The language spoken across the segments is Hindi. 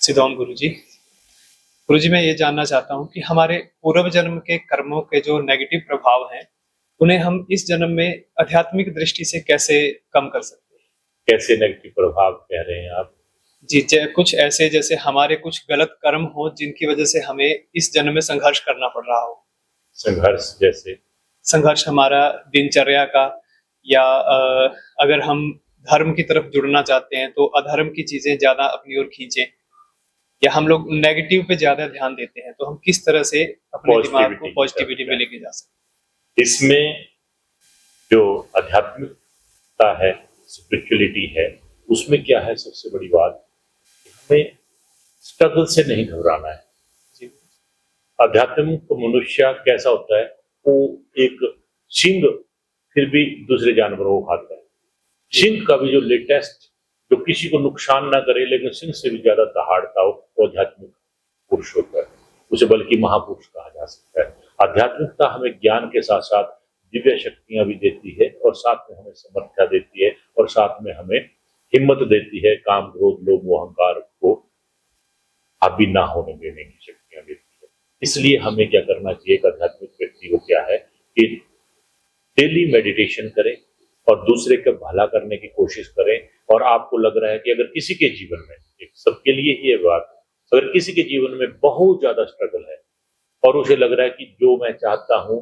सिद्धोम गुरुजी, मैं ये जानना चाहता हूँ कि हमारे पूर्व जन्म के कर्मों के जो नेगेटिव प्रभाव हैं, उन्हें हम इस जन्म में आध्यात्मिक दृष्टि से कैसे कम कर सकते हैं? कैसे नेगेटिव प्रभाव कह रहे हैं आप? जी, कुछ ऐसे जैसे हमारे कुछ गलत कर्म हो जिनकी वजह से हमें इस जन्म में संघर्ष करना पड़ रहा हो। संघर्ष जैसे? संघर्ष हमारा दिनचर्या का, या अगर हम धर्म की तरफ जुड़ना चाहते हैं तो अधर्म की चीजें ज्यादा अपनी ओर खींचें, या हम लोग नेगेटिव पे ज्यादा ध्यान देते हैं, तो हम किस तरह से अपने दिमाग को पॉजिटिविटी में लेके जा सकते हैं? इसमें जो आध्यात्मिकता है, स्पिरिचुअलिटी है, उसमें क्या है सबसे बड़ी बात, हमें स्ट्रगल से नहीं घबराना है। आध्यात्मिक मनुष्य कैसा होता है, वो एक सिंह फिर भी दूसरे जानवरों को खाता है। सिंह का भी जो लेटेस्ट, जो किसी को नुकसान ना करे लेकिन सिंह से भी ज्यादा दहाड़ता हो, वो आध्यात्मिक पुरुष होता है। उसे बल्कि महापुरुष कहा जा सकता है। आध्यात्मिकता हमें ज्ञान के साथ साथ दिव्य शक्तियां भी देती है, और साथ में हमें समर्थ्या देती है, और साथ में हमें हिम्मत देती है। काम, क्रोध, लोभ, अहंकार को हावी ना होने देने की शक्तियां देती है। इसलिए हमें क्या करना चाहिए, एक आध्यात्मिक व्यक्ति को क्या है कि डेली मेडिटेशन करें और दूसरे का भला करने की कोशिश करें। और आपको लग रहा है कि अगर किसी के जीवन में, एक सबके लिए ही ये बात, अगर किसी के जीवन में बहुत ज्यादा स्ट्रगल है और उसे लग रहा है कि जो मैं चाहता हूं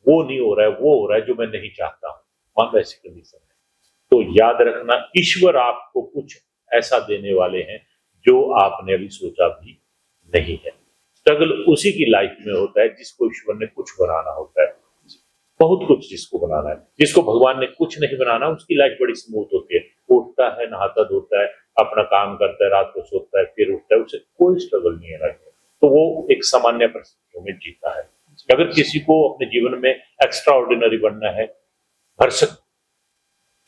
वो नहीं हो रहा है, वो हो रहा है जो मैं नहीं चाहता हूं, मान वैसी कंडीशन है, तो याद रखना, ईश्वर आपको कुछ ऐसा देने वाले हैं जो आपने अभी सोचा भी नहीं है। स्ट्रगल उसी की लाइफ में होता है जिसको ईश्वर ने कुछ बनाना होता है। बहुत कुछ जिसको बनाना है, जिसको भगवान ने कुछ नहीं बनाना, उसकी लाइफ बड़ी स्मूथ होती है। उठता है, नहाता धोता है, अपना काम करता है, रात को सोता है, फिर उठता है, उसे कोई स्ट्रगल नहीं है लाइफ में, तो वो एक सामान्य परिस्थितियों में जीता है। अगर किसी को अपने जीवन में एक्स्ट्रा ऑर्डिनरी बनना है, भरसक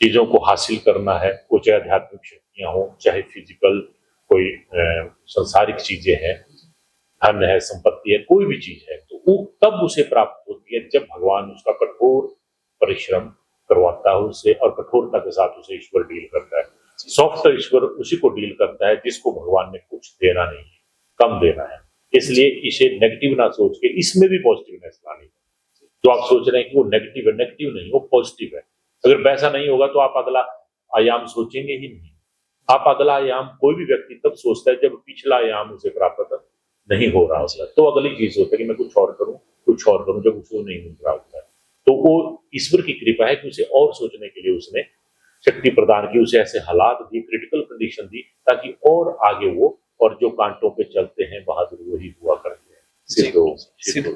चीजों को हासिल करना है, वो चाहे आध्यात्मिक शक्तियां हो, चाहे फिजिकल कोई संसारिक चीजें हैं, धन है, संपत्ति है, कोई भी चीज है, तो वो तब उसे प्राप्त होती है जब भगवान उसका कठोर परिश्रम करवाता है उससे, और कठोरता के साथ उसे ईश्वर डील करता है। सॉफ्ट ईश्वर उसी को डील करता है जिसको भगवान ने कुछ देना नहीं है, कम देना है। इसलिए इसे नेगेटिव ना सोच के इसमें भी पॉजिटिवनेस लानी है। जो आप सोच रहे हैं कि वो नेगेटिव है, नेगेटिव नहीं, वो पॉजिटिव है। अगर वैसा नहीं होगा तो आप अगला आयाम सोचेंगे ही नहीं। आप अगला आयाम, कोई भी व्यक्ति तब सोचता है जब पिछला आयाम उसे प्राप्त नहीं हो रहा होता है, तो अगली चीज होता है कि मैं कुछ और करूं, जब उसको नहीं मिल रहा होता है, तो वो ईश्वर की कृपा है कि उसे और सोचने के लिए उसने शक्ति प्रदान की, उसे ऐसे हालात दी, क्रिटिकल कंडीशन दी, ताकि और आगे वो, और जो कांटों पे चलते हैं बहादुर वही हुआ करते हैं। सिद्धो।